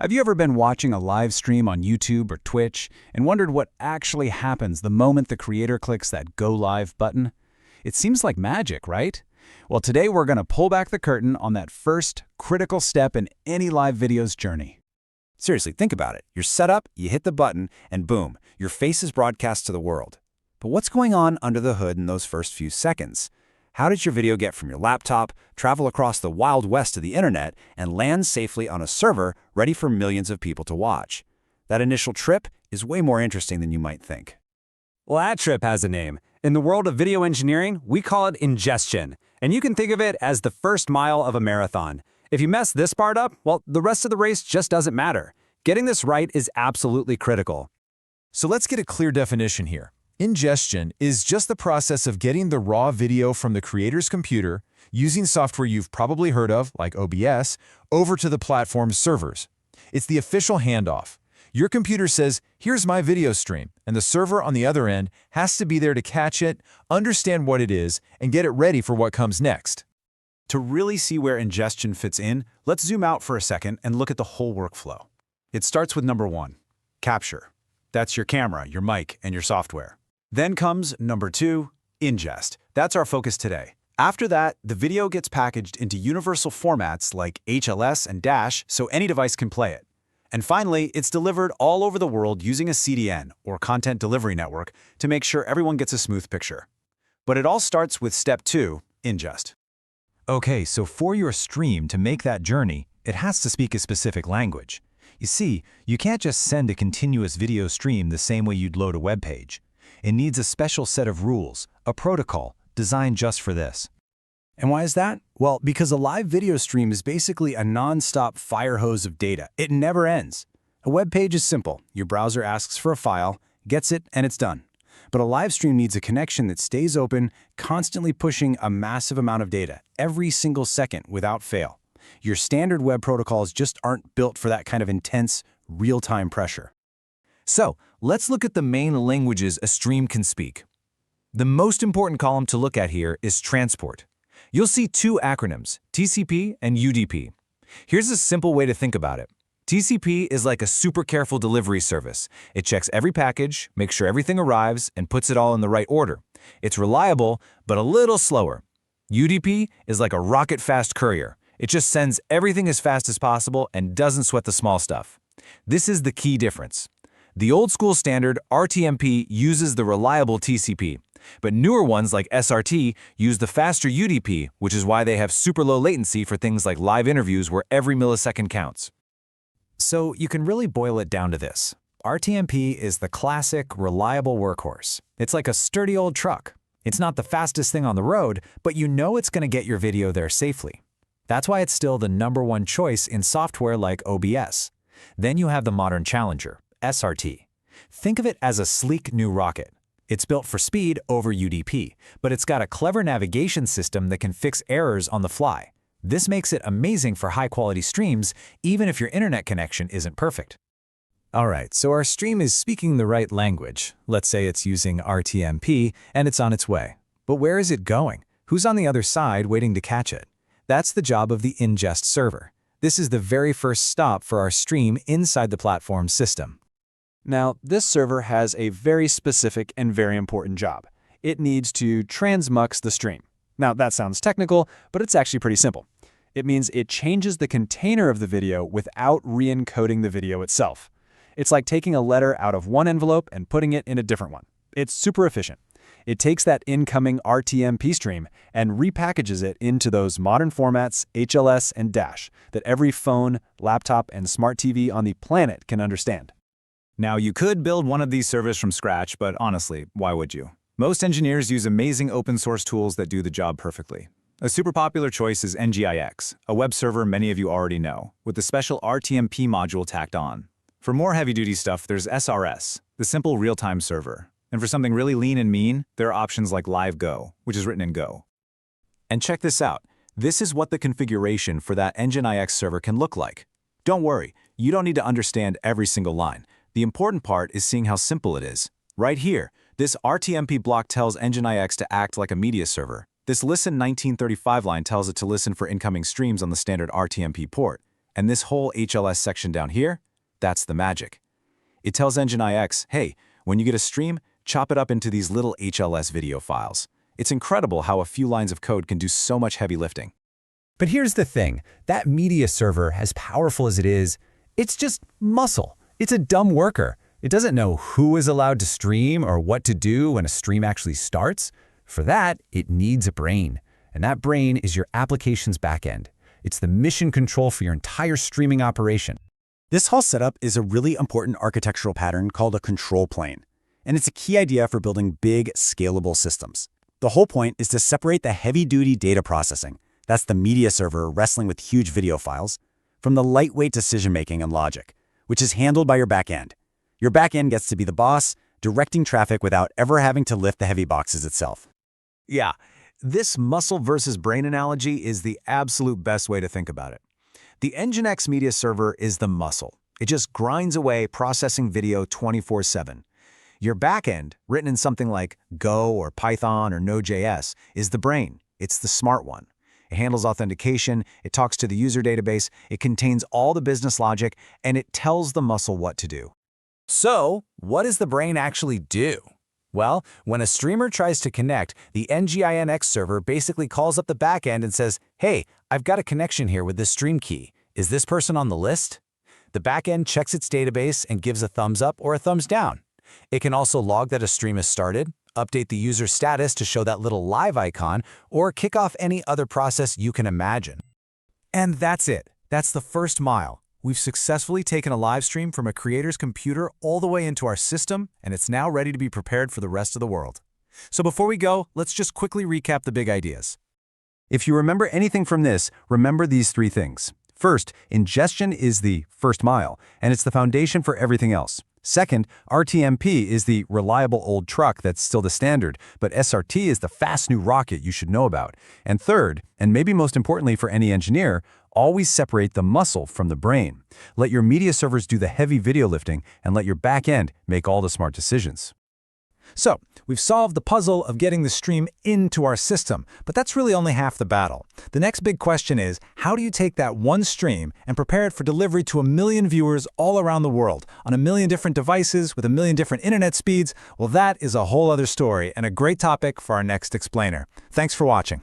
Have you ever been watching a live stream on YouTube or Twitch and wondered what actually happens the moment the creator clicks that Go Live button? It seems like magic, right? Well, today we're going to pull back the curtain on that first critical step in any live video's journey. Seriously, think about it. You're set up, you hit the button, and boom, your face is broadcast to the world. But what's going on under the hood in those first few seconds? How did your video get from your laptop, travel across the wild west of the internet, and land safely on a server ready for millions of people to watch? That initial trip is way more interesting than you might think. Well, that trip has a name. In the world of video engineering, we call it ingestion. And you can think of it as the first mile of a marathon. If you mess this part up, well, the rest of the race just doesn't matter. Getting this right is absolutely critical. So let's get a clear definition here. Ingestion is just the process of getting the raw video from the creator's computer, using software you've probably heard of, like OBS, over to the platform's servers. It's the official handoff. Your computer says, here's my video stream, and the server on the other end has to be there to catch it, understand what it is, and get it ready for what comes next. To really see where ingestion fits in, let's zoom out for a second and look at the whole workflow. It starts with number 1, capture. That's your camera, your mic, and your software. Then comes number 2, ingest. That's our focus today. After that, the video gets packaged into universal formats like HLS and Dash so any device can play it. And finally, it's delivered all over the world using a CDN, or content delivery network, to make sure everyone gets a smooth picture. But it all starts with step 2, ingest. Okay, so for your stream to make that journey, it has to speak a specific language. You see, you can't just send a continuous video stream the same way you'd load a web page. It needs a special set of rules, a protocol, designed just for this. And why is that? Well, because a live video stream is basically a non-stop fire hose of data. It never ends. A web page is simple. Your browser asks for a file, gets it, and it's done. But a live stream needs a connection that stays open, constantly pushing a massive amount of data, every single second without fail. Your standard web protocols just aren't built for that kind of intense, real-time pressure. So, let's look at the main languages a stream can speak. The most important column to look at here is transport. You'll see two acronyms, TCP and UDP. Here's a simple way to think about it. TCP is like a super careful delivery service. It checks every package, makes sure everything arrives, and puts it all in the right order. It's reliable, but a little slower. UDP is like a rocket-fast courier. It just sends everything as fast as possible and doesn't sweat the small stuff. This is the key difference. The old-school standard RTMP uses the reliable TCP, but newer ones like SRT use the faster UDP, which is why they have super low latency for things like live interviews where every millisecond counts. So you can really boil it down to this. RTMP is the classic, reliable workhorse. It's like a sturdy old truck. It's not the fastest thing on the road, but you know it's going to get your video there safely. That's why it's still the #1 choice in software like OBS. Then you have the modern challenger, SRT. Think of it as a sleek new rocket. It's built for speed over UDP, but it's got a clever navigation system that can fix errors on the fly. This makes it amazing for high-quality streams, even if your internet connection isn't perfect. All right, so our stream is speaking the right language. Let's say it's using RTMP, and it's on its way. But where is it going? Who's on the other side waiting to catch it? That's the job of the ingest server. This is the very first stop for our stream inside the platform system. Now, this server has a very specific and very important job. It needs to transmux the stream. Now, that sounds technical, but it's actually pretty simple. It means it changes the container of the video without re-encoding the video itself. It's like taking a letter out of one envelope and putting it in a different one. It's super efficient. It takes that incoming RTMP stream and repackages it into those modern formats, HLS and Dash, that every phone, laptop, and smart TV on the planet can understand. Now, you could build one of these servers from scratch, but honestly, why would you? Most engineers use amazing open-source tools that do the job perfectly. A super popular choice is NGIX, a web server many of you already know, with the special RTMP module tacked on. For more heavy-duty stuff, there's SRS, the simple real-time server. And for something really lean and mean, there are options like Live Go, which is written in Go. And check this out. This is what the configuration for that NGIX server can look like. Don't worry, you don't need to understand every single line. The important part is seeing how simple it is. Right here, this RTMP block tells NGIX to act like a media server. This listen 1935 line tells it to listen for incoming streams on the standard RTMP port. And this whole HLS section down here, that's the magic. It tells Engine IX, hey, when you get a stream, chop it up into these little HLS video files. It's incredible how a few lines of code can do so much heavy lifting. But here's the thing, that media server, as powerful as it is, it's just muscle. It's a dumb worker. It doesn't know who is allowed to stream or what to do when a stream actually starts. For that, it needs a brain. And that brain is your application's backend. It's the mission control for your entire streaming operation. This whole setup is a really important architectural pattern called a control plane. And it's a key idea for building big, scalable systems. The whole point is to separate the heavy-duty data processing, that's the media server wrestling with huge video files, from the lightweight decision-making and logic, which is handled by your backend. Your backend gets to be the boss, directing traffic without ever having to lift the heavy boxes itself. Yeah, this muscle versus brain analogy is the absolute best way to think about it. The Nginx media server is the muscle. It just grinds away processing video 24/7. Your backend, written in something like Go or Python or Node.js, is the brain. It's the smart one. It handles authentication, it talks to the user database, it contains all the business logic, and it tells the muscle what to do. So, what does the brain actually do? Well, when a streamer tries to connect, the Nginx server basically calls up the backend and says, hey, I've got a connection here with this stream key. Is this person on the list? The backend checks its database and gives a thumbs up or a thumbs down. It can also log that a stream has started, update the user status to show that little live icon, or kick off any other process you can imagine. And that's it. That's the first mile. We've successfully taken a live stream from a creator's computer all the way into our system, and it's now ready to be prepared for the rest of the world. So before we go, let's just quickly recap the big ideas. If you remember anything from this, remember these three things. First, ingestion is the first mile, and it's the foundation for everything else. Second, RTMP is the reliable old truck that's still the standard, but SRT is the fast new rocket you should know about. And third, and maybe most importantly for any engineer, always separate the muscle from the brain. Let your media servers do the heavy video lifting and let your back end make all the smart decisions. So, we've solved the puzzle of getting the stream into our system, but that's really only half the battle. The next big question is, how do you take that one stream and prepare it for delivery to 1 million viewers all around the world, on 1 million different devices with 1 million different internet speeds? Well, that is a whole other story and a great topic for our next explainer. Thanks for watching.